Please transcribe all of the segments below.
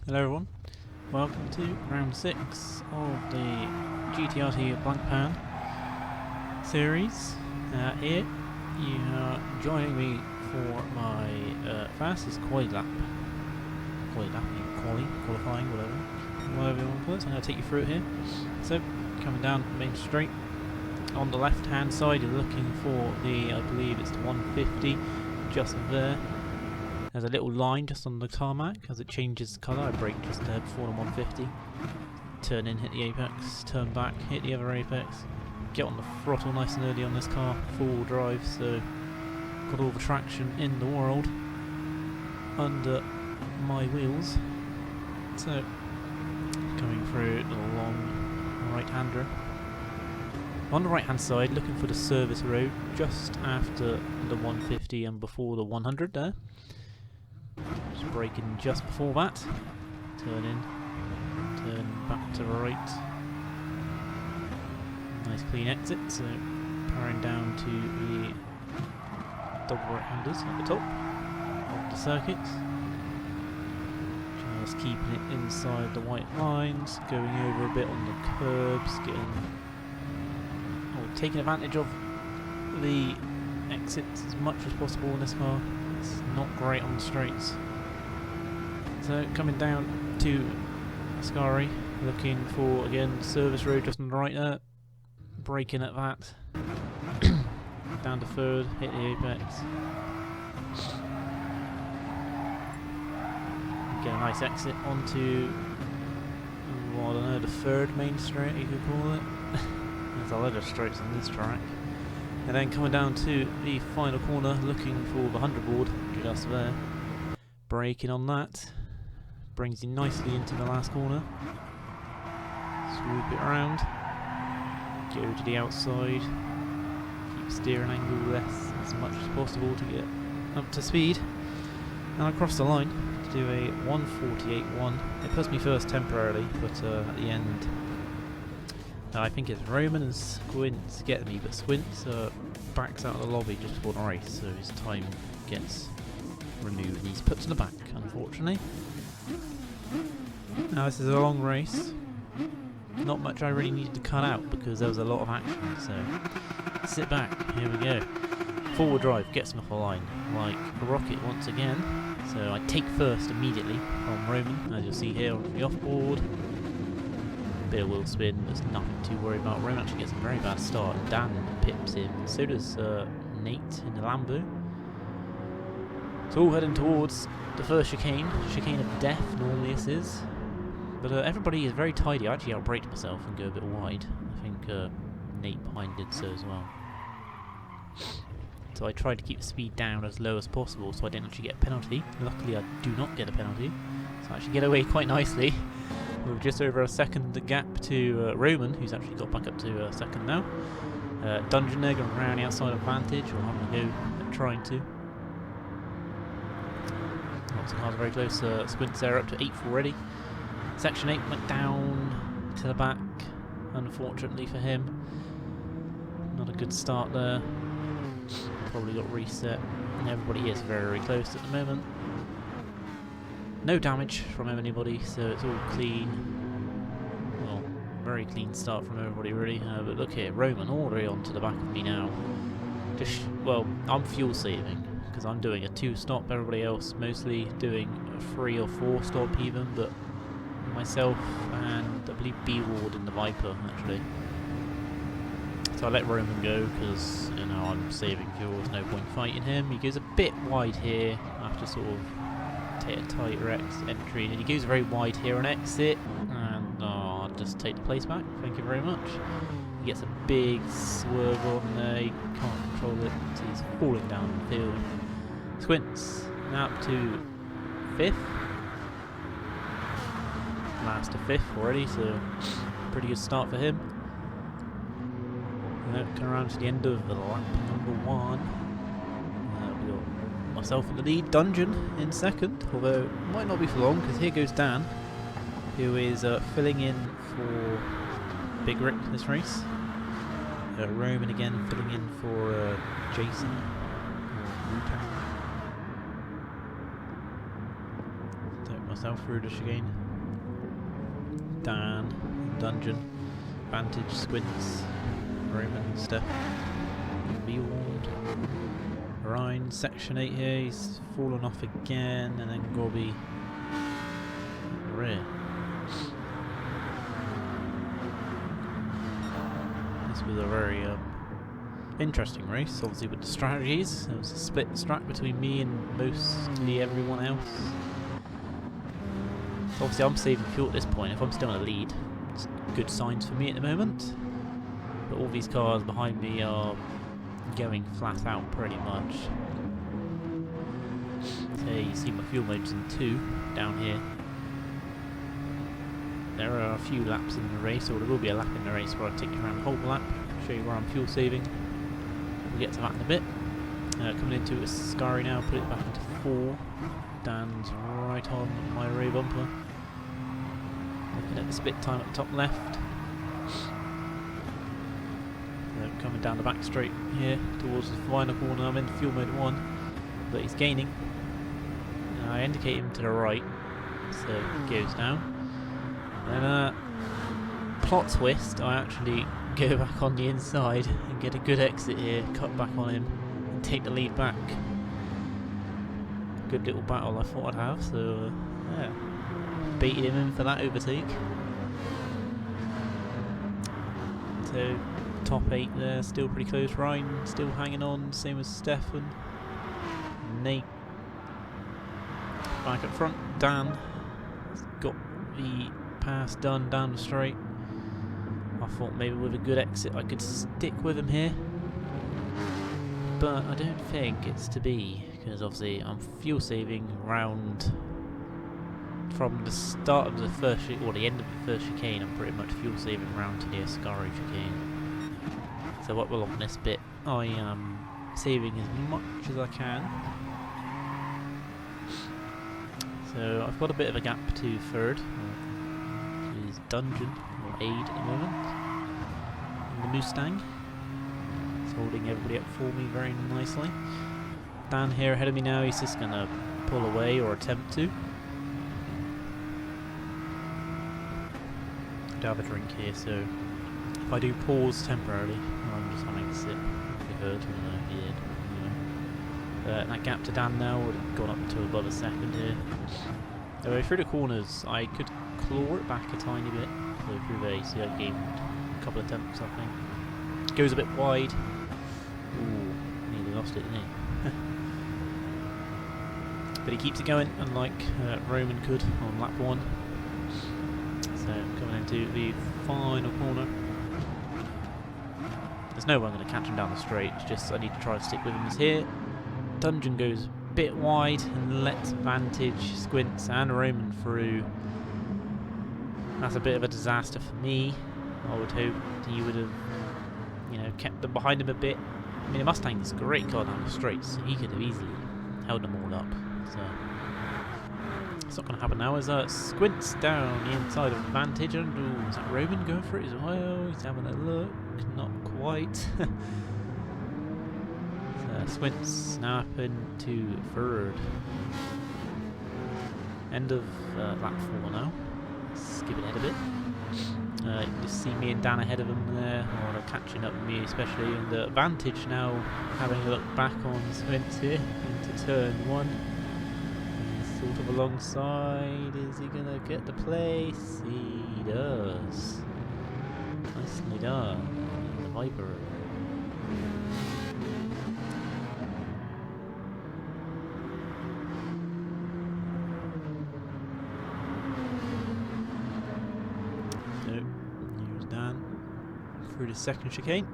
Hello everyone, welcome to round 6 of the GTRT Blancpain series. Here you are joining me for my fastest qualifying, whatever you want to call it. So I'm going to take you through it here. So, coming down Main Street, on the left hand side you're looking for the, I believe it's the 150, just there. There's a little line just on the tarmac as it changes colour. I brake just there before the 150. Turn in, hit the apex, turn back, hit the other apex. Get on the throttle nice and early on this car, four-wheel drive, so got all the traction in the world under my wheels. So, coming through the long right-hander. On the right-hand side, looking for the service road just after the 150 and before the 100 there. Just braking just before that. Turn in, turn back to the right. Nice clean exit, so powering down to the double right-handers at the top of the circuit. Just keeping it inside the white lines, going over a bit on the curbs, taking advantage of the exits as much as possible in this car. It's not great on the straights. So coming down to Ascari, looking for again service road just on the right there, braking at that, down to third, hit the apex. Get a nice exit onto, well, I don't know, the third main straight you could call it. There's a lot of straights on this track. And then coming down to the final corner, looking for the 100 board, just there. Braking on that. Brings you nicely into the last corner. Swoop it around. Go to the outside. Keep steering angle less as much as possible to get up to speed. And across the line to do a 148.1. It puts me first temporarily, but at the end I think it's Roman and Squints get me, but Squints backs out of the lobby just before the race, so his time gets removed and he's put to the back, unfortunately. Now this is a long race. Not much I really needed to cut out because there was a lot of action, so sit back, here we go. Forward drive gets me off the line, like a rocket once again. So I take first immediately from Roman, as you'll see here on the off-board. Bit of wheel spin, there's nothing to worry about. Roman actually gets a very bad start. Dan pips him, so does Nate in the Lambo. So all heading towards the first chicane of death, normally this is. But everybody is very tidy. I actually outbraked myself and go a bit wide. I think Nate behind did so as well. So I tried to keep the speed down as low as possible so I didn't actually get a penalty. Luckily I do not get a penalty, so I actually get away quite nicely. We're just over a second the gap to Roman, who's actually got back up to second now. Dungeon there going around the outside advantage, or having a go at trying to. Lots of cars very close. Squints there up to 8th already. Section 8 went down to the back, unfortunately for him. Not a good start there. Probably got reset. And everybody is very, very close at the moment. No damage from anybody, so it's all clean. Well, very clean start from everybody really. But look here, Roman all the way onto the back of me now. Well, I'm fuel saving because I'm doing a 2-stop. Everybody else mostly doing a 3 or 4 stop even, but myself and I believe B Ward in the Viper actually. So I let Roman go because you know I'm saving fuel. There's no point fighting him. He goes a bit wide here after sort of take a tighter entry, and he goes very wide here on exit, and I'll just take the place back, thank you very much. He gets a big swerve on there, he can't control it, so he's falling down the field. Squints, now up to 5th. Last to 5th already, so pretty good start for him. Coming around to the end of the lap number 1. We got myself in the lead, Dungeon in second, although it might not be for long because here goes Dan, who is filling in for Big Rick this race. Roman again filling in for Jason. myself through the chicane. Dan, Dungeon, Vantage, Squints, Roman, Steph, Beewald, Ryan, Section 8 here, he's fallen off again, and then Gorby, rear. This was a very interesting race, obviously with the strategies. There was a split strat between me and mostly everyone else. Obviously I'm saving fuel at this point. If I'm still in the lead, it's good signs for me at the moment. But all these cars behind me are going flat out pretty much. So you see my fuel mode's in 2 down here. There are a few laps in the race, or there will be a lap in the race where I take you around the whole lap, show you where I'm fuel saving. We'll get to that in a bit. Coming into Ascari now, put it back into 4. Dan's right on my rear bumper. Looking at the split time at the top left. Coming down the back straight here towards the final corner. I'm in fuel mode 1, but he's gaining. I indicate him to the right, so he goes down. Then plot twist, I actually go back on the inside and get a good exit here, cut back on him and take the lead back. Good little battle I thought I'd have, so yeah, baited him in for that overtake. So top 8 there, still pretty close. Ryan still hanging on, same as Stefan. Nate back up front. Dan has got the pass done down the straight. I thought maybe with a good exit I could stick with him here, but I don't think it's to be, because obviously I'm fuel saving round from the start of the first or the end of the first chicane. I'm pretty much fuel saving round to the Ascari chicane. So what will on this bit, I am saving as much as I can. So I've got a bit of a gap to third, which is Dungeon or Aid at the moment. And the Mustang. It's holding everybody up for me very nicely. Dan here ahead of me now, he's just going to pull away or attempt to. I do have a drink here, so if I do pause temporarily, I'm just having a sip. If you heard, I don't know if you did. That gap to Dan now would have gone up to above a second here. Anyway, through the corners, I could claw it back a tiny bit. So through there, you see I gained a couple of attempts, I think. Goes a bit wide. Ooh, nearly lost it, didn't he? But he keeps it going, unlike Roman could on lap 1. So coming into the final corner. There's no way I'm going to catch him down the straight, it's just I need to try to stick with him. He's here. Dungeon goes a bit wide and lets Vantage, Squints and Roman through. That's a bit of a disaster for me. I would hope he would have, you know, kept them behind him a bit. I mean, the Mustang is a great car down the straight, so he could have easily held them all up. So it's not going to happen now. As Squints down the inside of Vantage, and ooh, is that Roman going for it as well? He's having a look. Not quite. Squints now up into third. End of lap 4 now. Skip it ahead a bit. You just see me and Dan ahead of them there, or they're catching up with me especially. And the Vantage now having a look back on Squints here into turn 1. He's sort of alongside. Is he going to get the place? He does. Nicely done. The Viper. Through the second chicane,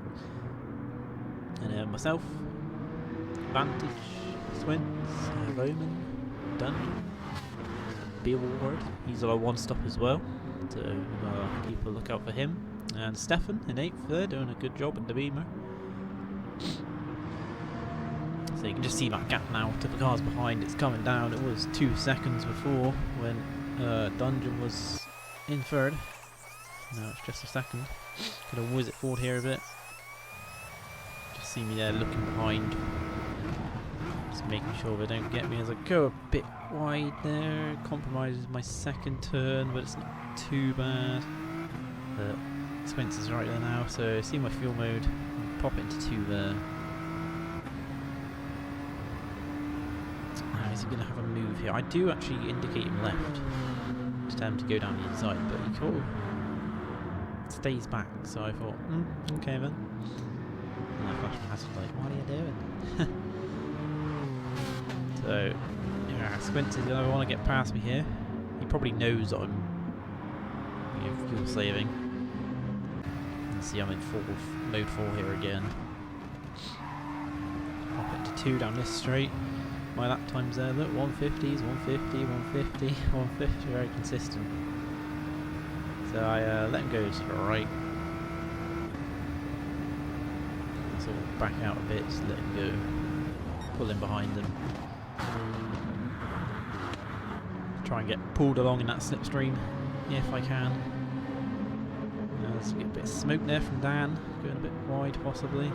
and then myself, Vantage, Swins, Roman, Dungeon, Beeward, he's our one stop as well, so keep a lookout for him, and Stefan in 8th there, doing a good job in the Beamer. So you can just see that gap now to the cars behind. It's coming down. It was 2 seconds before when Dungeon was in third. Now it's just a second. Gonna whiz it forward here a bit. Just see me there looking behind. Just making sure they don't get me as I go a bit wide there. Compromises my second turn, but it's not too bad. Spencer's right there now, so see my fuel mode, pop it into 2 there. Is he going to have a move here? I do actually indicate him left to tell him to go down the inside, but he sort of stays back, so I thought, okay then. And I flashed my hazard light, what are you doing? So, yeah, Spencer's going to want to get past me here. He probably knows that I'm fuel saving. And see, I'm in mode 4 here again. Pop it to 2 down this straight. My lap times there, look, 150s, 150, 150, 150, very consistent. So I let him go to the right. Sort of back out a bit, just let him go. Pull in behind him. Try and get pulled along in that slipstream, if I can. Let's get a bit of smoke there from Dan, going a bit wide possibly.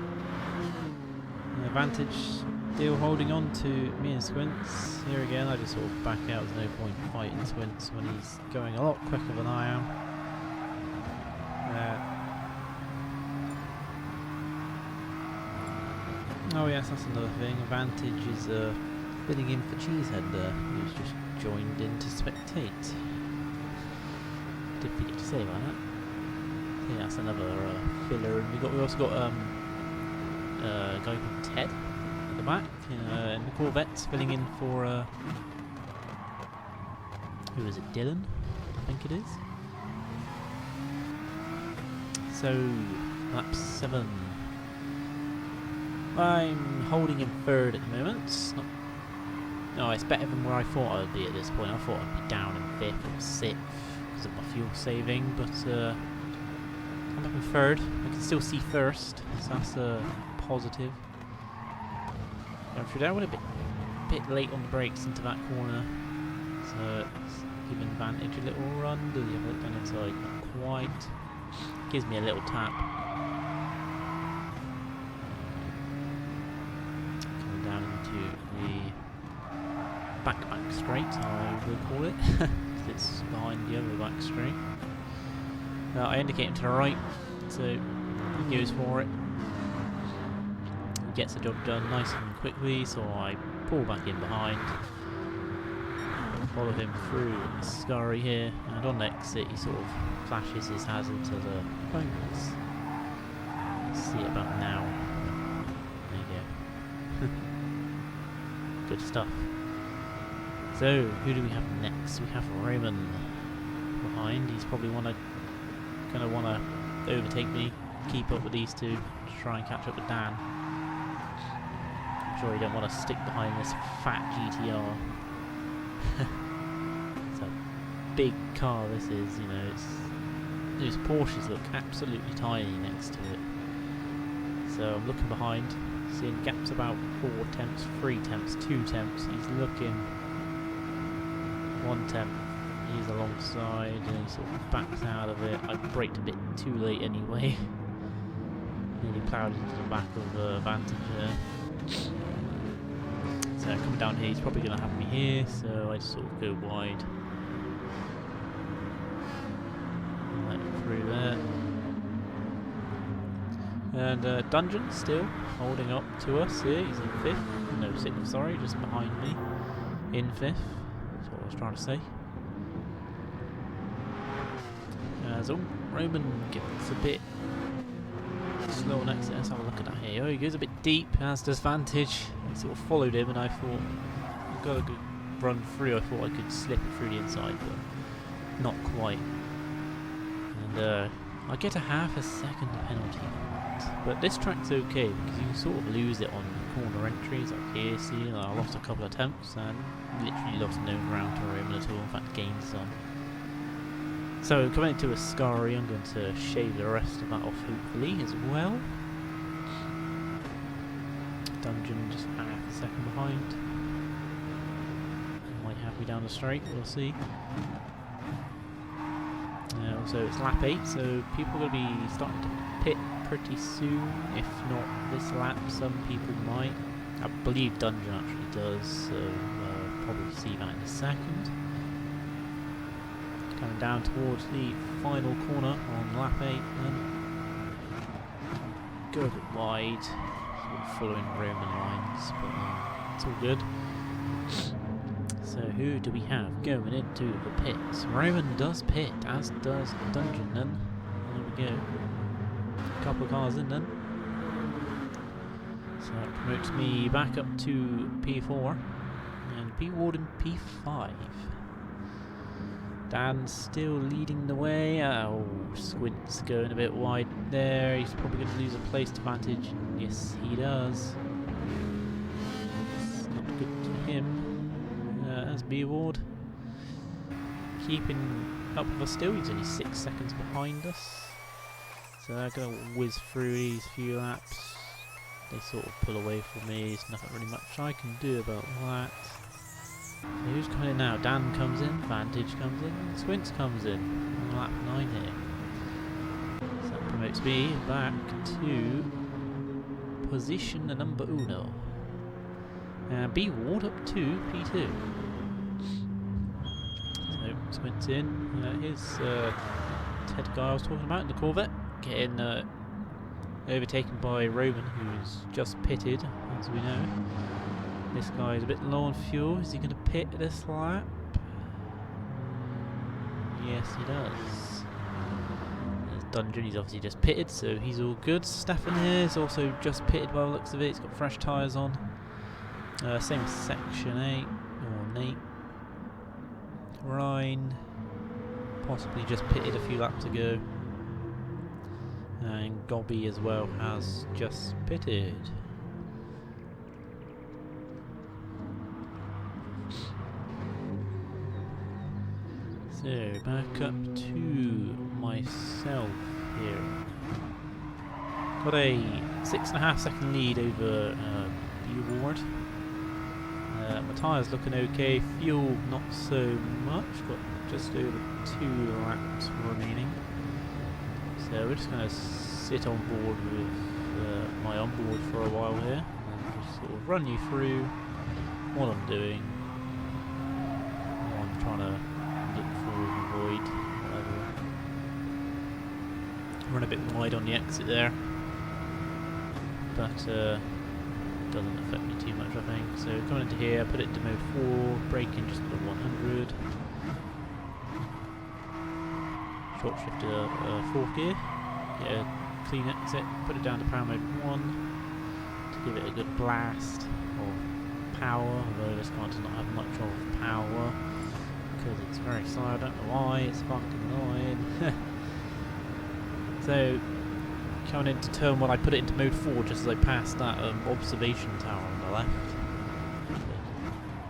An advantage still holding on to me and Squints. Here again, I just sort of back out, there's no point fighting Squints when he's going a lot quicker than I am. Oh yes, that's another thing. Advantage is filling in for Cheesehead there, who's just joined in to spectate. Did forget to say about that. Yeah, that's another filler, and we also got a guy called Ted at the back in the Corvettes, filling in for who is it? Dylan, I think it is. So lap 7. I'm holding him 3rd at the moment. No, it's better than where I thought I would be at this point. I thought I'd be down in 5th or 6th because of my fuel saving, but I'm up in 3rd. I can still see 1st, so that's positive. Going through there, I went a bit late on the brakes into that corner, so it's giving advantage a little run. Does he have it down inside? Not quite. Gives me a little tap. Coming down into the back straight, I will call it, because it's behind the other back straight. I indicate him to the right, so he goes for it. He gets the job done nice and quickly, so I pull back in behind. Follow him through the scurry here, and on the exit he sort of flashes his hazard to the points. See it about now. There you go. Good stuff. So, who do we have next? We have Roman behind. He's probably gonna want to overtake me, keep up with these two, to try and catch up with Dan. I'm sure he don't want to stick behind this fat GTR. It's a big car, this is, you know, those Porsches look absolutely tiny next to it. So I'm looking behind, seeing gaps about 4 tenths, 3 tenths, 2 tenths. He's looking 1 tenth. He's alongside and he sort of backs out of it. I braked a bit too late anyway. Nearly ploughed into the back of Vantage there. So coming down here, he's probably going to have me here, so I just sort of go wide. Let him through there. And Dungeon still holding up to us here. He's in 5th. No, 6th, sorry, just behind me. In 5th. That's what I was trying to say. So Roman gets a bit slow on exit. Let's have a look at that here. Oh, he goes a bit deep, as does Vantage. I sort of followed him and I thought, I've got a good run through. I thought I could slip it through the inside, but not quite. And I get a half a second penalty for that. But this track's okay because you can sort of lose it on corner entries like here. See, I lost a couple of attempts and literally lost no ground to Roman at all. In fact, gained some. So coming into a scurry, I'm going to shave the rest of that off hopefully as well. Dungeon just half a second behind. Might have me down the straight, we'll see. Also it's lap 8, so people are going to be starting to pit pretty soon. If not this lap, some people might. I believe Dungeon actually does, so probably see that in a second. Coming down towards the final corner on lap 8 then. Go a bit wide, sort of following Roman lines, but it's all good. So who do we have going into the pits? Roman does pit, as does Dungeon then. There we go. Couple of cars in then. So that promotes me back up to P4 and P Ward in P5. Dan's still leading the way. Oh, Squint's going a bit wide there. He's probably going to lose a place advantage. Yes, he does. It's not good to him. As B Ward keeping up with us still. He's only 6 seconds behind us. So they're going to whiz through these few laps. They sort of pull away from me. There's nothing really much I can do about that. So who's coming in now? Dan comes in, Vantage comes in, and Squints comes in on lap 9 here. So that promotes me back to position number 1. And B Ward up to P2. So Squints in. Here's Ted guy I was talking about in the Corvette, getting overtaken by Roman, who's just pitted, as we know. This guy is a bit low on fuel. Is he going to pit this lap? Yes, he does. There's Dungeon, he's obviously just pitted, so he's all good. Stefan here is also just pitted by the looks of it. He's got fresh tyres on. Same as Section 8, or Nate. Ryan, possibly just pitted a few laps ago. And Gobby as well has just pitted. So back up to myself here. Got a 6.5 second lead over B Ward. My tyres looking okay, fuel not so much, got just over 2 laps remaining. So we're just going to sit on board with my onboard for a while here and just sort of run you through what I'm doing, what I'm trying to look for, avoid, whatever. Run a bit wide on the exit there, but doesn't affect me too much, I think. So coming into here, put it into mode 4, braking just at 100. Short shift to 4th gear, get a clean exit, put it down to power mode 1 to give it a good blast of power, although this car does not have much of power because it's very slow. I don't know why, it's fucking annoying. So coming into turn 1, I put it into mode 4 just as I passed that observation tower on the left.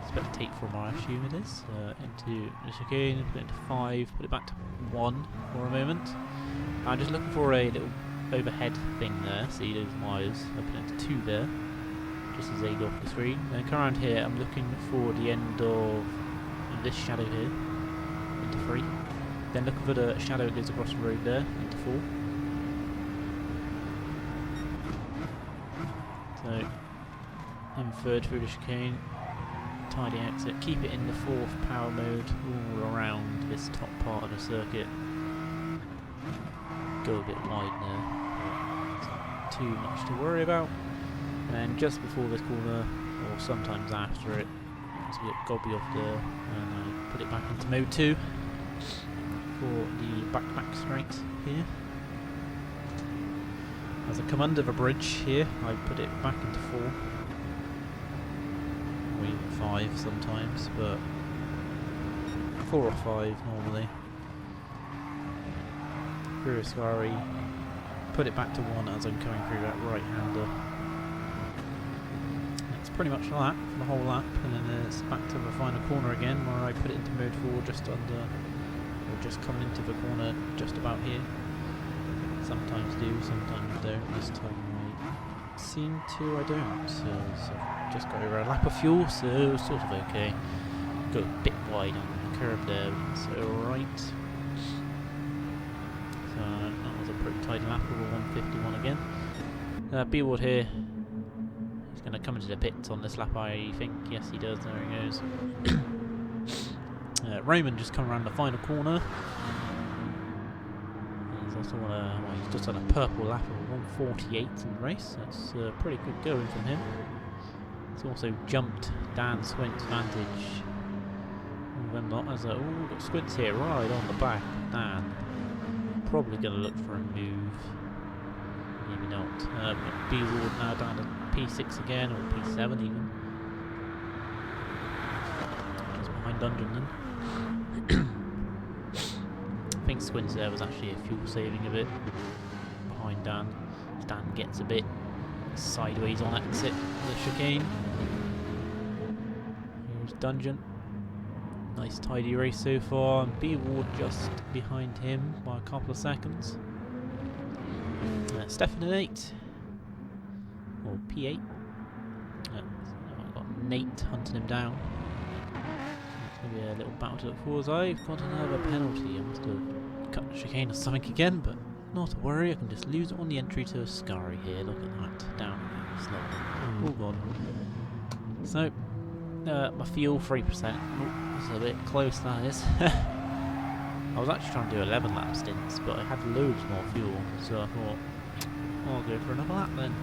Spectate from I assume it is. Into the chicane, put it into 5, put it back to 1 for a moment. I'm just looking for a little overhead thing there, see those wires. I put it into 2 there, just as they go off the screen. Then come around here, I'm looking for the end of this shadow here, into 3. Then looking for the shadow that goes across the road there, into 4. So, I'm third through the chicane. Tidy exit, keep it in the 4th power mode all around this top part of the circuit. Go a bit wide there, but not too much to worry about. And then just before this corner, or sometimes after it, once we get Gobby off there, and I put it back into mode 2 for the back straight here. As I come under the bridge here, I put it back into 4. Or even 5 sometimes, but 4 or 5 normally. Through a scurry, put it back to 1 as I'm coming through that right-hander. It's pretty much like that for the whole lap, and then it's back to the final corner again where I put it into mode 4 just under, or just coming into the corner just about here. Sometimes do, sometimes don't. This time I seem to, I don't. So just got over a lap of fuel, so sort of okay. Go a bit wide on the curve there, but it's alright. So that was a pretty tight lap of a 151 again. B-Ward here. He's going to come into the pits on this lap, I think. Yes, he does. There he goes. Roman just come around the final corner. He's also on a, well, he's just on a purple lap of 148 in the race. That's pretty good going from him. He's also jumped Dan Squint's vantage. Them not as a, oh, got Squints here right on the back. Dan probably going to look for a move. Maybe not. B Ward now down to P6 again, or P7 even. Just behind Dungeon then. I think Squints there was actually a fuel saving a bit behind Dan. Dan gets a bit sideways on exit the chicane. Here's Dungeon. Nice tidy race so far, and B Ward just behind him by a couple of seconds. Stefan in 8, or P8. I've got Nate hunting him down. It's going to be a little battle to look forward to. I've got another penalty. I must have cut the chicane or something again, but not to worry, I can just lose it on the entry to a Scurry here. Look at that, down here, slowly. All gone. So, my fuel 3%. It's a bit close, that is. I was actually trying to do 11 lap stints, but I had loads more fuel, so I thought, I'll go for another lap then.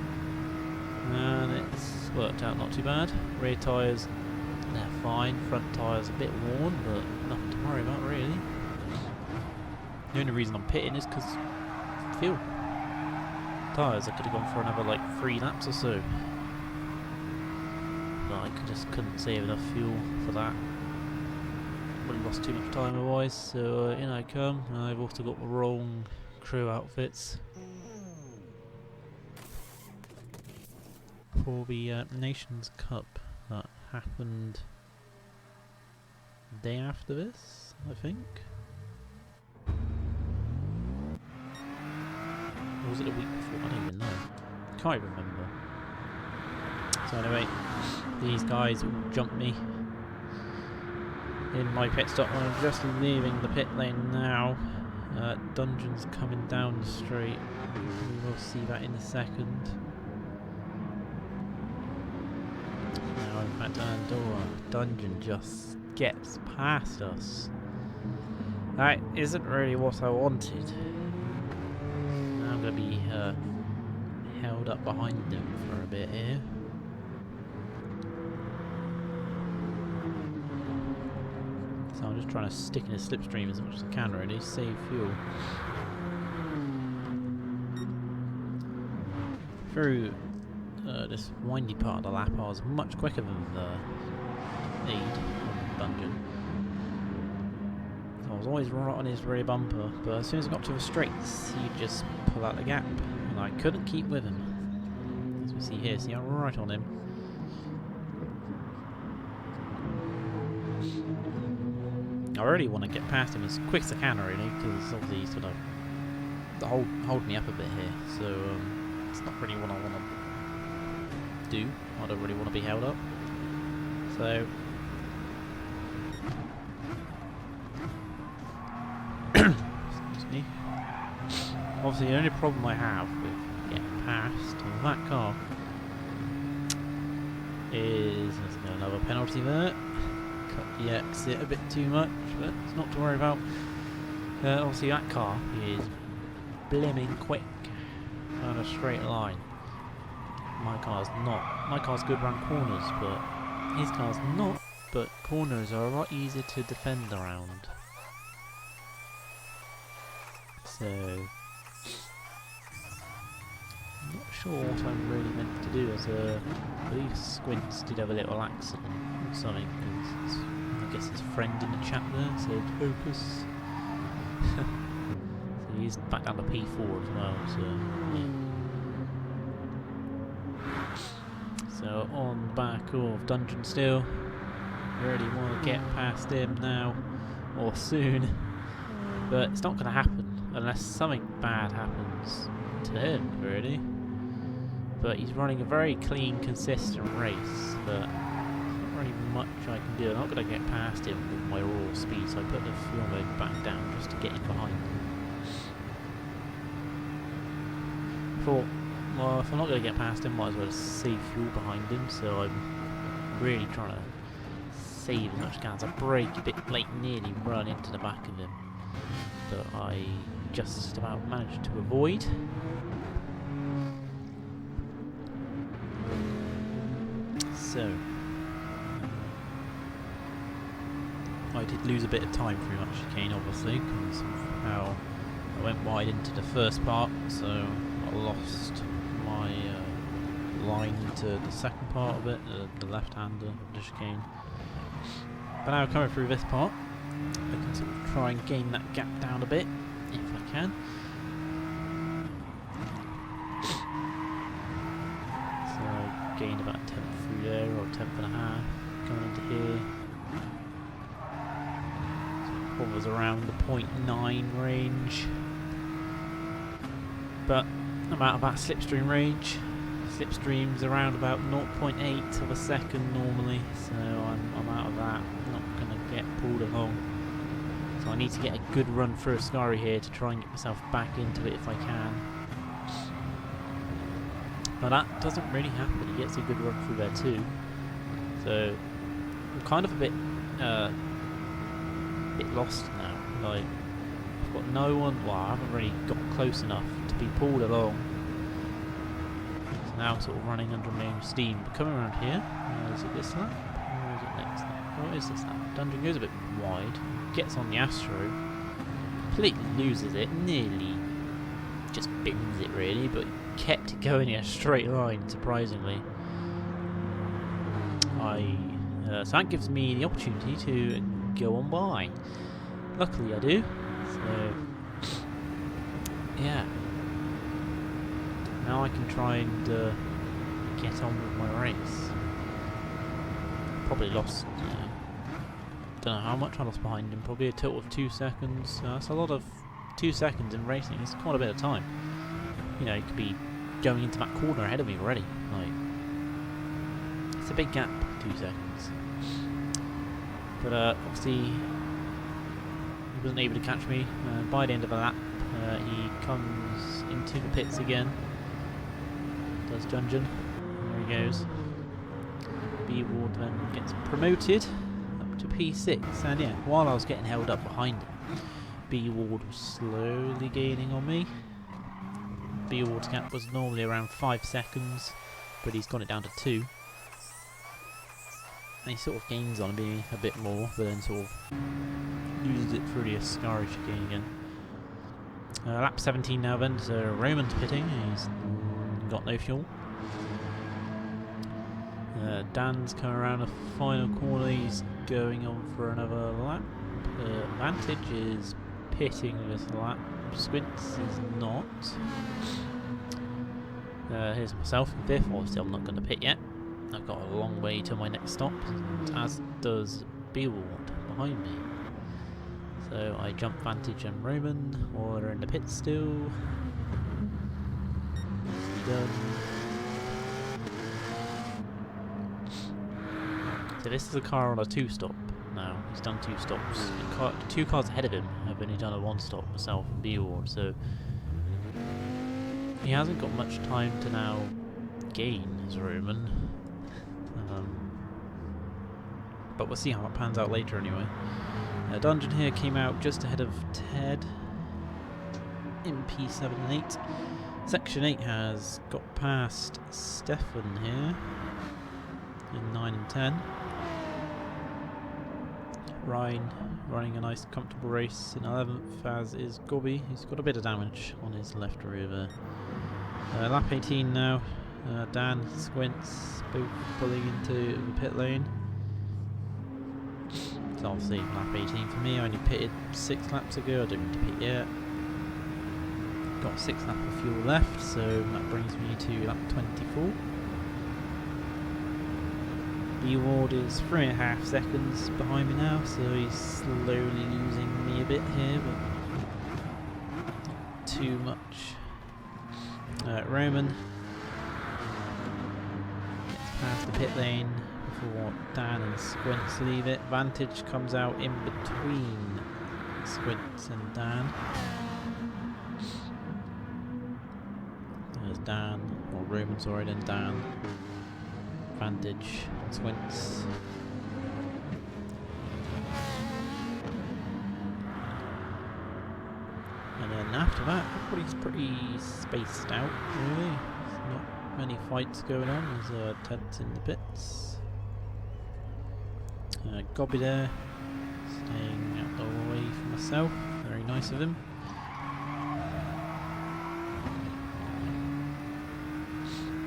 And it's worked out not too bad. Rear tyres, they're fine. Front tyres a bit worn, but nothing to worry about really. The only reason I'm pitting is because fuel. Tyres, I could have gone for another like 3 laps or so. But I just couldn't save enough fuel for that. Would have lost too much time otherwise, so in I come, and I've also got the wrong crew outfits for the Nations Cup that happened the day after this, I think. Or was it a week before? I don't even know. Can't even remember. So anyway, these guys will jump me in my pit stop. I'm just leaving the pit lane now. Dungeon's coming down the straight. We will see that in a second. Now in fact, Dungeon just gets past us. That isn't really what I wanted. Now I'm going to be held up behind them for a bit here. So I'm just trying to stick in a slipstream as much as I can really, save fuel. Through this windy part of the lap I was much quicker than the lead on Dungeon. So I was always right on his rear bumper, but as soon as I got to the straights he'd just pull out the gap and I couldn't keep with him. As we see here, see I'm right on him. I really want to get past him as quick as I can really, because obviously he's going to hold me up a bit here, so it's not really what I want to do. I don't really want to be held up. So excuse me. Obviously the only problem I have with getting past on that car is there's another penalty there. Cut the exit a bit too much, but it's not to worry about. Obviously that car is blimmin' quick on a straight line. My car's not. My car's good around corners, but his car's not. But corners are a lot easier to defend around. So I'm not sure what I'm really meant to do. As I believe Squints did have a little accident or something, because I guess his friend in the chat there said focus. So he's back down to P4 as well, so yeah. So on the back of Dungeon still. Really want to get past him now or soon, but it's not going to happen unless something bad happens to him really. But he's running a very clean, consistent race, but not really much I can do. I'm not going to get past him with my raw speed, so I put the fuel mode back down just to get in behind him. Thought well, if I'm not going to get past him, might as well just save fuel behind him, so I'm really trying to save as much as I can. So I brake a bit late, nearly run into the back of him, but I just about managed to avoid. So I did lose a bit of time through that chicane, obviously, because of how I went wide into the first part, so I lost my line into the second part of it, the left-hander of the chicane. But now coming through this part, I can sort of try and gain that gap down a bit, if I can. So I gained about a tenth through there, or a tenth and a half, coming into here. So it hovers around the 0.9 range. But I'm out of that slipstream range. Slipstream's around about 0.8 of a second normally, so I'm out of that. I'm not going to get pulled along. So I need to get a good run through Ascari here to try and get myself back into it if I can. But that doesn't really happen. He gets a good run through there too. So I'm kind of a bit lost now. Like, I've got no one. Well, I haven't really got close enough to be pulled along. So now I'm sort of running under my own steam. But coming around here, is it this lap? Or is it next lap? What is this lap? Dungeon goes a bit wide. Gets on the Astro. Completely loses it. Nearly just bins it really, but kept it going in a straight line, surprisingly. So that gives me the opportunity to go on by. Luckily I do. So yeah. Now I can try and get on with my race. Probably lost, don't know how much I lost behind him, probably a total of 2 seconds. That's a lot of 2 seconds in racing, it's quite a bit of time. You know, he could be going into that corner ahead of me already. Like, it's a big gap, 2 seconds. But obviously, he wasn't able to catch me. By the end of the lap, he comes into the pits again. Does Dungeon. There he goes. B Ward then gets promoted up to P6. And yeah, while I was getting held up behind him, B Ward was slowly gaining on me. B Ward's gap was normally around 5 seconds, but he's got it down to 2. And he sort of gains on me a bit more, but then sort of loses it through the Ascari chicane again. Lap 17 now then, so Roman's pitting, he's got no fuel. Dan's coming around the final corner, he's going on for another lap. Vantage is pitting this lap, Squints is not. Here's myself in 5th, obviously I'm not going to pit yet. I've got a long way to my next stop, as does B-Ward behind me. So I jump Vantage and Roman, while they're in the pit still. Done. So this is a car on a 2-stop now. He's done 2 stops. The 2 cars ahead of him have only done a 1-stop, myself and B-Ward, so he hasn't got much time to now gain as Roman. But we'll see how it pans out later anyway. Dungeon here came out just ahead of Ted in P7 and 8. Section 8 has got past Stefan here in 9 and 10. Ryan running a nice comfortable race in 11th, as is Gobby. He's got a bit of damage on his left rear there. Lap 18 now. Dan, Squints, both pulling into the pit lane. So obviously lap 18 for me. I only pitted 6 laps ago. I don't need to pit yet. Got 6 laps of fuel left, so that brings me to lap 24. B-Ward is 3.5 seconds behind me now, so he's slowly losing me a bit here, but not too much. Roman gets past the pit lane before Dan and Squints leave it. Vantage comes out in between Squints and Dan. There's Dan, Roman, sorry, then Dan. Vantage, Squints. And then after that, everybody's pretty spaced out, really. There's not many fights going on. There's tents in the pits. Gobby there, staying out the way for myself. Very nice of him.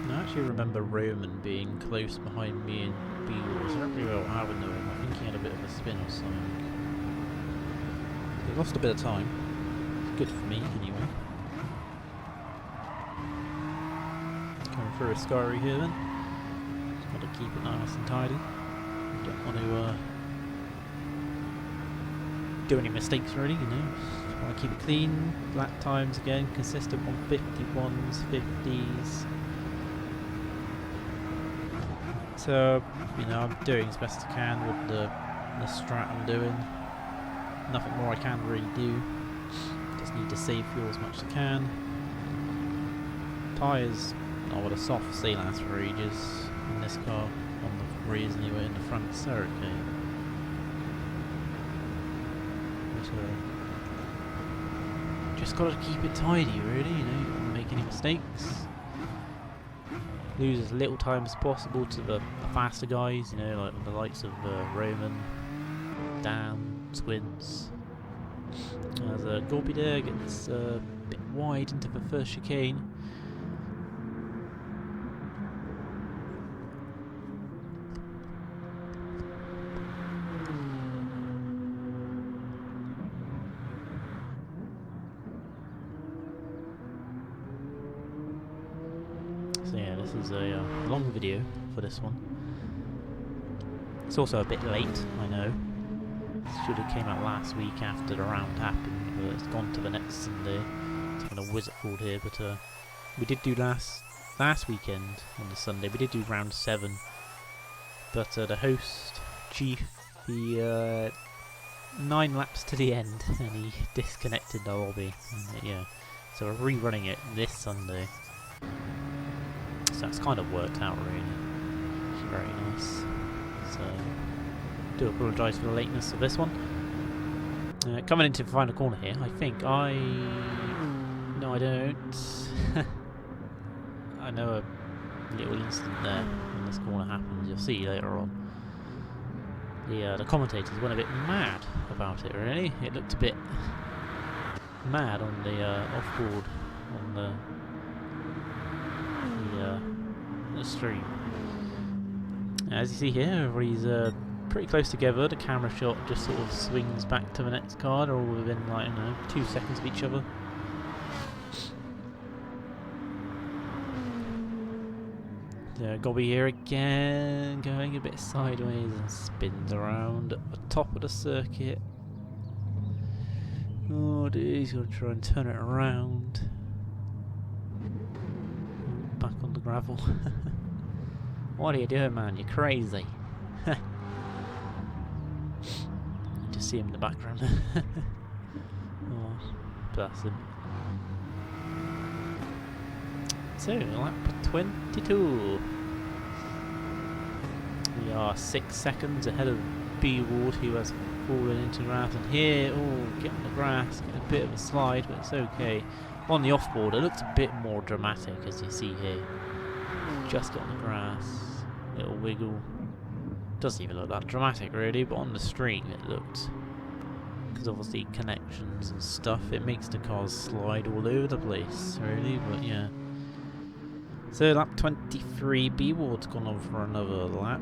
I actually remember Roman being close behind me in B-Wars. I don't really know what happened to him. I think he had a bit of a spin or something. He lost a bit of time. It's good for me, anyway. Going through a Scary here then. Just got to keep it nice and tidy. Don't want to do any mistakes really, you know. Just want to keep it clean. Lap times again, consistent 151s, 50s. So, you know, I'm doing as best I can with the strat I'm doing. Nothing more I can really do. Just need to save fuel as much as I can. Tyres, I would have soft sea last for ages in this car. On the rears anyway, in the front, so okay. But, just gotta keep it tidy really, you know, you don't want to make any mistakes. Lose as little time as possible to the faster guys, you know, like the likes of Roman, Dan, Squints. As Gorby there gets a bit wide into the first chicane. So yeah, this is a long video for this one. It's also a bit late, I know. Should have came out last week after the round happened, but it's gone to the next Sunday. It's kind of wizard fault here, but we did do last weekend on the Sunday. We did do round 7, but the host Chief, he 9 laps to the end, and he disconnected the lobby. And, yeah, so we're rerunning it this Sunday. So it's kind of worked out really. It's very nice. So do apologise for the lateness of this one. Coming into the final corner here, I think no, I don't. I know a little incident there when this corner happens. You'll see later on. The commentators went a bit mad about it. Really, it looked a bit mad on the off-board on the stream. As you see here, everybody's pretty close together. The camera shot just sort of swings back to the next car. They're all within, like, I don't know, 2 seconds of each other. Gobby here again, going a bit sideways and spins around at the top of the circuit. Oh dear, he's got to try and turn it around. Back on the gravel. What are you doing, man? You're crazy. Just see him in the background. Oh, bless him. So, lap 22. We are 6 seconds ahead of B-Ward, who has fallen into the grass. And here, oh, get on the grass, get a bit of a slide, but it's okay. On the off-board, it looks a bit more dramatic, as you see here. Just got on the grass, little wiggle. Doesn't even look that dramatic, really, but on the stream it looked. Because obviously connections and stuff, it makes the cars slide all over the place, really, but yeah. So lap 23, B-Ward's gone on for another lap.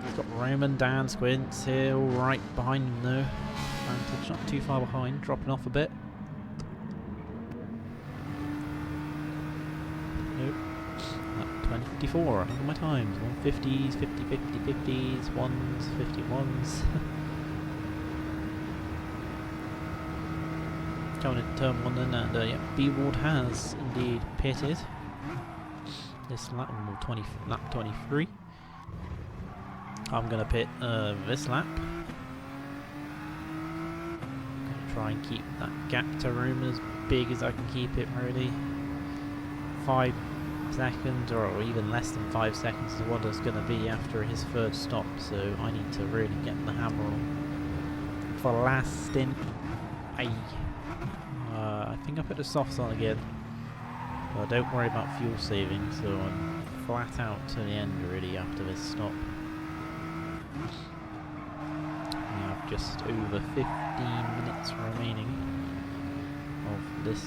We've got Roman, Dan, Squints here, all right behind him though. Vantage not too far behind, dropping off a bit. Nope. Lap 24, look at my times. 150s, 50, 50, 50s, 1s, 51s. Coming into turn 1 then, and yeah, B-Ward has indeed pitted. This lap, lap 23. I'm going to pit this lap. Going to try and keep that gap to Roman as big as I can keep it, really. 5 seconds or even less than 5 seconds is what it's going to be after his third stop, so I need to really get the hammer on for the last stint. I think I put the softs on again, but don't worry about fuel saving, so I'm flat out to the end really after this stop. We have just over 15 minutes remaining of this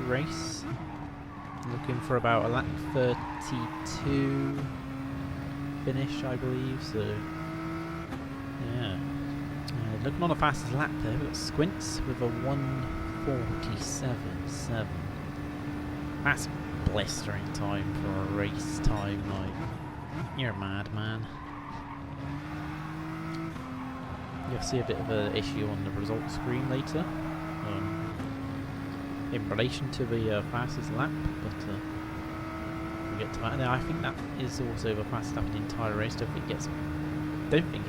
race. Looking for about a lap 32 finish, I believe, so yeah. Looking on the fastest lap there, we've got Squints with a 1:47.7. That's blistering time for a race time, like, you're mad, man. You'll see a bit of an issue on the results screen later, in relation to the fastest lap, but we'll get to that. And I think that is also the fastest lap of the entire race. Don't think it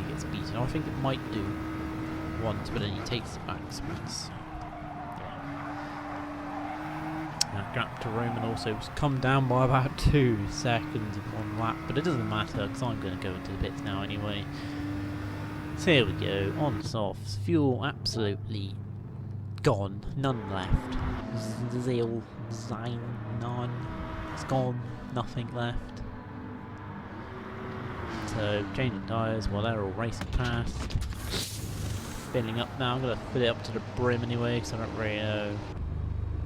gets beaten. I think it might do once, but then he takes it back. So it's, that gap to Roman also has come down by about 2 seconds in one lap, but it doesn't matter because I'm going to go into the pits now anyway. So here we go, on softs, fuel absolutely gone, none left. Zil, Zine, none. It's gone, nothing left. So changing tyres while they're all racing past. Filling up now, I'm going to fill it up to the brim anyway because I don't really know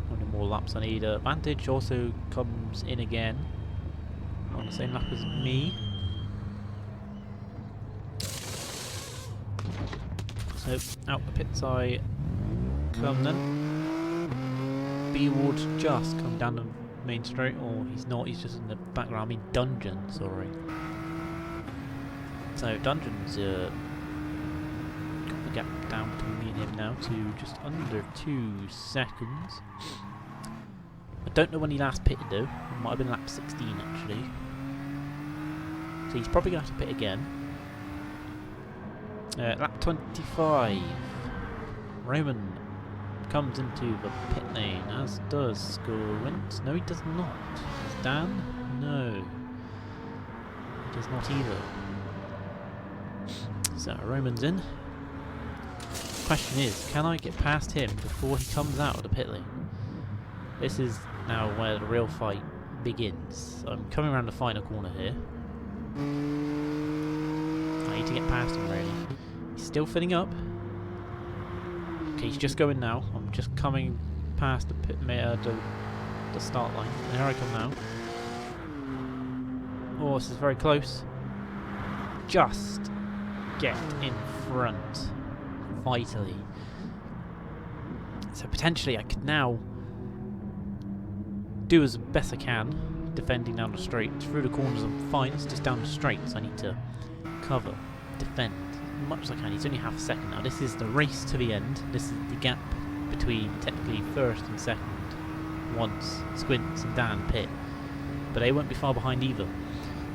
how many more laps I need. Vantage also comes in again on the same lap as me. So out the pits I come then. B-Ward's just come down the main straight, or he's not, he's just in the background. I mean Dungeon, sorry. So Dungeon's got the gap down between me and him now to just under 2 seconds. I don't know when he last pitted though, it might have been lap 16 actually. So he's probably going to have to pit again. Lap 25. Roman comes into the pit lane, as does Squint. No, he does not. Is Dan? No. He does not either. So, Roman's in. Question is, can I get past him before he comes out of the pit lane? This is now where the real fight begins. I'm coming around the final corner here. I need to get past him really. He's still filling up. Okay, he's just going now. I'm just coming past the pit the start line. And here I come now. Oh, this is very close. Just get in front. Vitally. So potentially I could now do as best I can defending down the straight. Through the corners I'm fine, it's just down the straights I need to cover, defend as much as I can. He's only half a second now. This is the race to the end. This is the gap between technically first and second once Squints and Dan pit, but they won't be far behind either.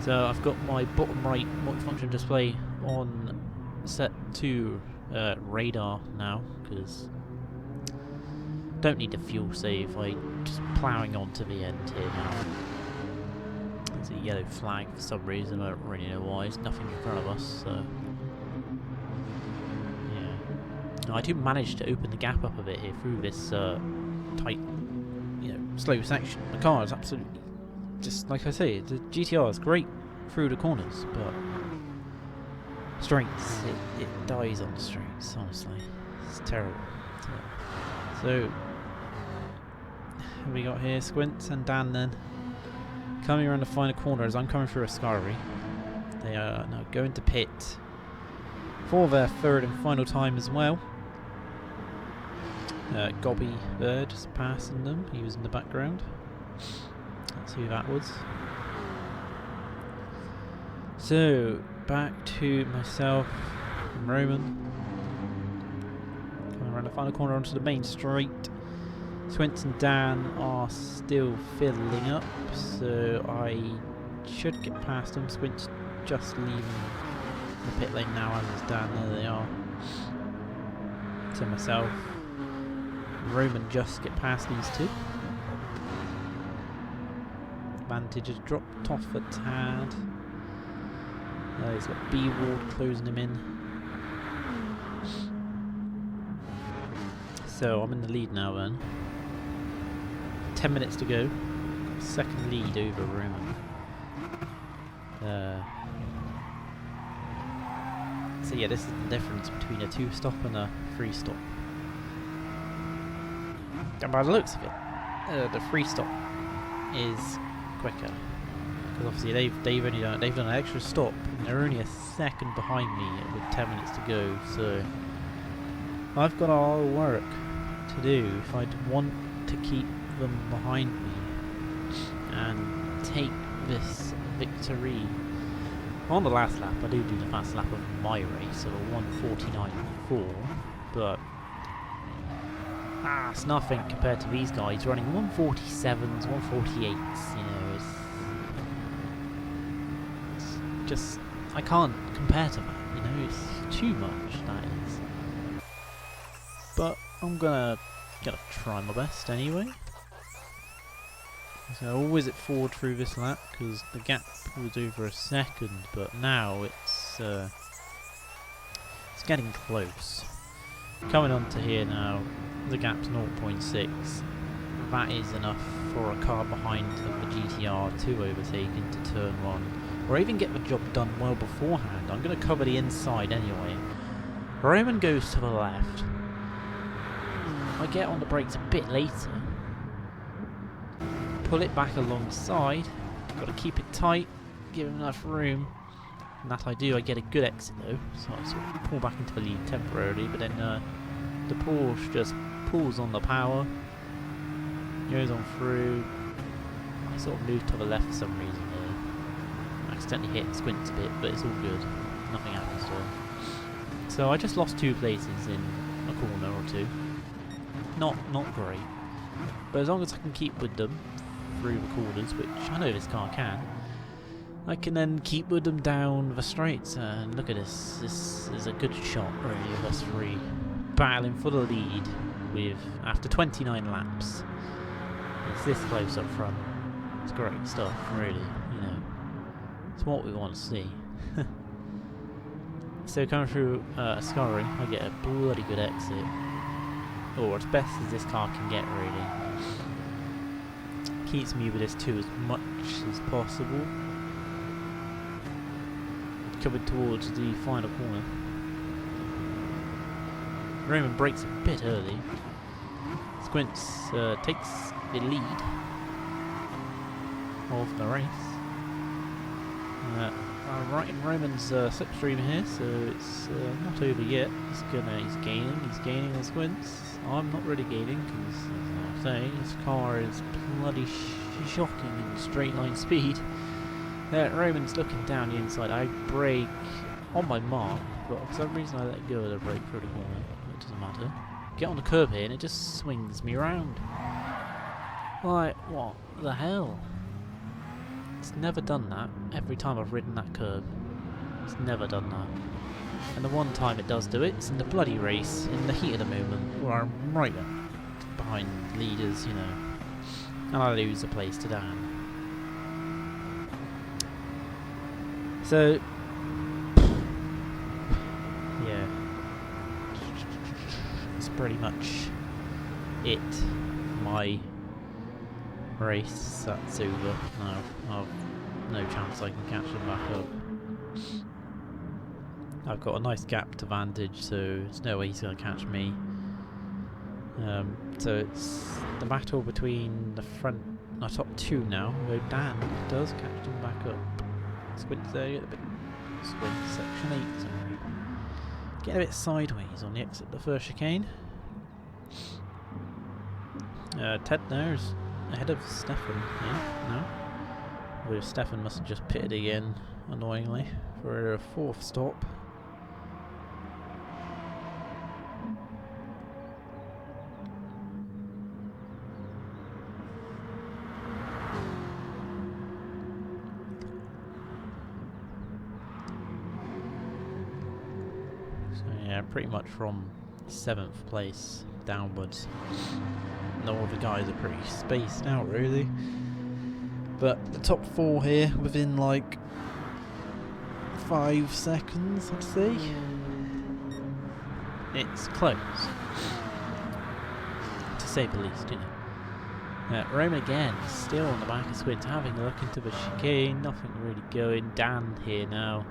So I've got my bottom right multifunction display on set to radar now, because don't need the fuel save. I'm just ploughing on to the end here now. There's a yellow flag for some reason, I don't really know why. There's nothing in front of us, so yeah. Now, I do manage to open the gap up a bit here through this tight, slow section. The car is absolutely, just like I say, the GTR is great through the corners, but straights, it dies on the straights, honestly. It's terrible. So who we got here? Squints and Dan then. Coming around the final corner as I'm coming through a Ascari. They are now going to pit for their third and final time as well. Gobby Bird just passing them. He was in the background. That's who that was. So back to myself and Roman. Coming around the final corner onto the main straight. Squints and Dan are still filling up, so I should get past them. Squints just leaving the pit lane now, as is Dan. There they are. To myself. Roman just get past these two. advantage has dropped off a tad. He's got B-Ward closing him in. So I'm in the lead now then. 10 minutes to go. Got a second lead over Roman. So yeah, this is the difference between a 2-stop and a 3-stop. And by the looks of it, the 3-stop is quicker. Because obviously they've done an extra stop and they're only a second behind me with 10 minutes to go. So I've got a lot of work to do if I want to keep them behind me and take this victory. On the last lap, I do the fast lap of my race of a 1:49.4, but it's nothing compared to these guys running 1:47s, 1:48s. You know, it's just I can't compare to that. You know, it's too much. That is. But I'm gonna try my best anyway. So I'll whiz it forward through this lap because the gap was over a second, but now it's getting close. Coming on to here now, the gap's 0.6. That is enough for a car behind the GTR to overtake into turn 1, or even get the job done well beforehand. I'm going to cover the inside anyway. Roman goes to the left. I get on the brakes a bit later. Pull it back alongside. Got to keep it tight, give him enough room. And that I do. I get a good exit though, so I sort of pull back into the lead temporarily. But then the Porsche just pulls on the power, goes on through. I sort of moved to the left for some reason there. Accidentally hit Squints a bit, but it's all good. Nothing happens to him. So I just lost 2 places in a corner or 2. Not great, but as long as I can keep with them through the corners, which I know this car can, I can then keep with them down the straights. And look at this. This is a good shot, really, of us 3 battling for the lead with after 29 laps. It's this close up front. It's great stuff, really. You know, it's what we want to see. So coming through Ascari, I get a bloody good exit. Or as best as this car can get, really. Keeps me with this 2 as much as possible. Coming towards the final corner. Roman brakes a bit early. Squints takes the lead of the race. Right in Roman's slipstream here, so it's not over yet. He's gaining on Squints. I'm not really gaining because, as I say, this car is bloody shocking in straight line speed. Roman's looking down the inside. I brake on my mark, but for some reason I let go of the brake through the corner. It doesn't matter. Get on the curb here and it just swings me around. Like, what the hell? It's never done that. Every time I've ridden that curb, it's never done that. And the one time it does do it, it's in the bloody race, in the heat of the moment, where I'm right up behind leaders, you know, and I lose a place to Dan. So, yeah, it's pretty much it. My race, that's over now. I've no chance I can catch them back up. I've got a nice gap to vantage, so there's no way he's going to catch me. So it's the battle between the top 2 now, where Dan does catch them back up. Squints there, get a bit squint, section 8, sorry. Get a bit sideways on the exit of the first chicane. Ted there's ahead of Stefan here now. Although Stefan must have just pitted again, annoyingly, for a 4th stop. So yeah, pretty much from 7th place downwards. All the guys are pretty spaced out, really. But the top 4 here within like 5 seconds, I'd say. It's close, to say the least, you know. Roman again, still on the back of Squint, having a look into the chicane, nothing really going. Dan here now,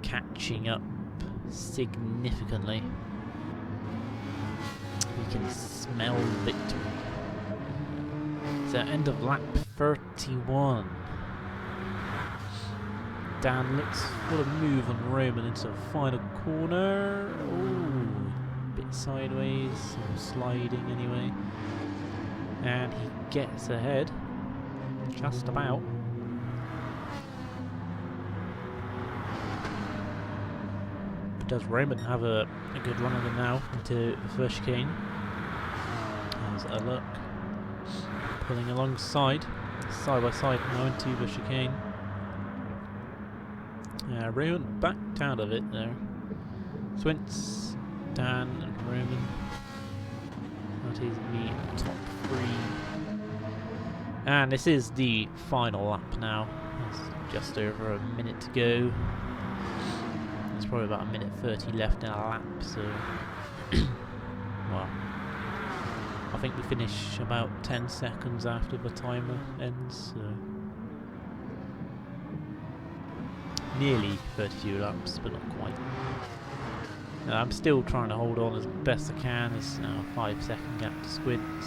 catching up significantly. We can smell victory. So end of lap 31. Dan looks for a move on Roman into the final corner. Oh, bit sideways, or sliding anyway. And he gets ahead, just about. But does Roman have a good run on him now into the first chicane? There's a look. Pulling alongside, side by side now into the chicane. Roman backed out of it there. Swints, Dan and Roman. That is the top 3. And this is the final lap now. It's just over a minute to go. There's probably about a minute 30 left in a lap, so well, I think we finish about 10 seconds after the timer ends, so nearly 32 laps, but not quite. I'm still trying to hold on as best I can. It's now a 5-second gap to Squints.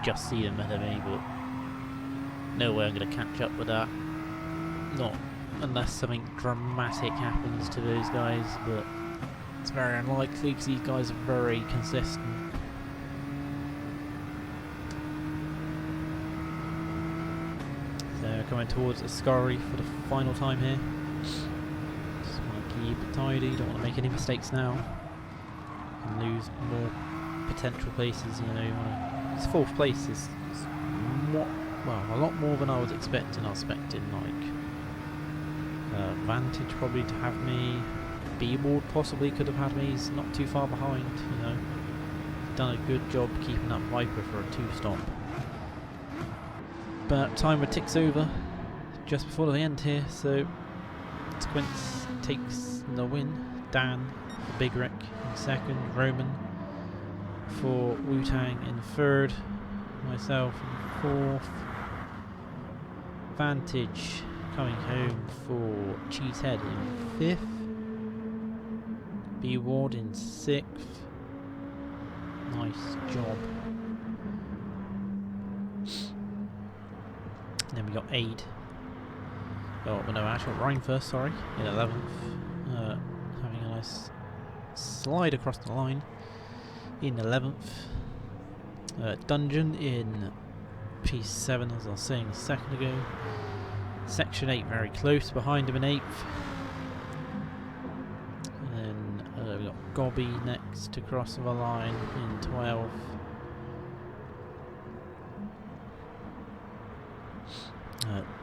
Just see them ahead of me, but no way I'm going to catch up with that. Not unless something dramatic happens to those guys, but it's very unlikely because these guys are very consistent. So coming towards Ascari for the final time here. Just want to keep it tidy, don't want to make any mistakes now. And lose more potential places, you know. This 4th place is more, well, a lot more than I was expecting. I was expecting like Vantage probably to have me. B-Board possibly could have had me. He's not too far behind, you know. He's done a good job keeping that Viper for a 2-stop. But timer ticks over just before the end here, so Squints takes the win. Dan for Big Rick in 2nd, Roman for Wu-Tang in 3rd, myself in 4th, Vantage coming home for Cheesehead in 5th, B-Ward in 6th. Nice job. And then we got Aid. Oh, no, actually Ryan first, sorry, in 11th. Having a nice slide across the line in 11th. Dungeon in P7, as I was saying a second ago. Section 8 very close behind him in 8th. And then we got Gobby next to cross the line in 12th.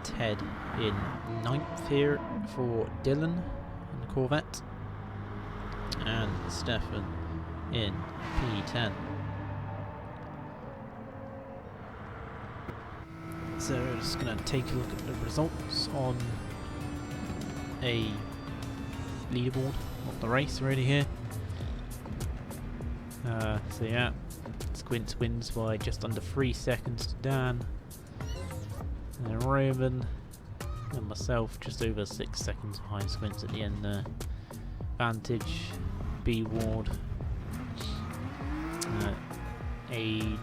Ted in 9th here for Dylan in the Corvette. And Stefan in P10. So we're just going to take a look at the results on a leaderboard, not the race already here. So yeah, Squints wins by just under 3 seconds to Dan. And then Roman and myself just over 6 seconds behind Squints at the end there. Vantage, B-Ward, Aid,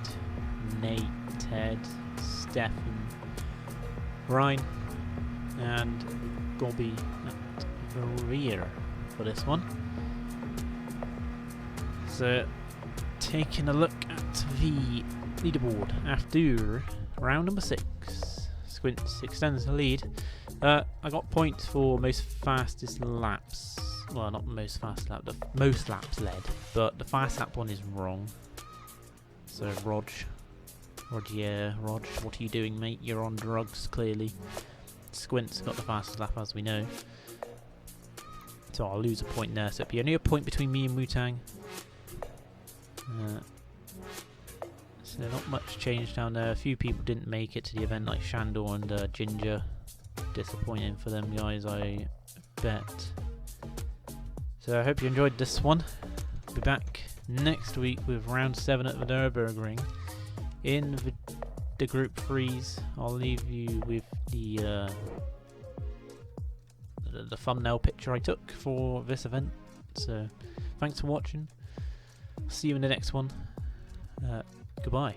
Nate, Ted, Stefan, Ryan, and Gobby at the rear for this one. So, taking a look at the leaderboard after round number 6. Squints extends the lead. I got points for most fastest laps. Well, not most fast lap, the most laps led, but the fast lap one is wrong. So Rog, yeah, Rog, what are you doing, mate? You're on drugs, clearly. Squints got the fastest lap, as we know. So I'll lose a point there, so it'll be only a point between me and Wu-Tang. So So not much change down there. A few people didn't make it to the event, like Shandor and Ginger. Disappointing for them guys, I bet. So I hope you enjoyed this one. I'll be back next week with round 7 at the Nürburgring. In the Group 3s, I'll leave you with the thumbnail picture I took for this event. So thanks for watching. See you in the next one. Goodbye.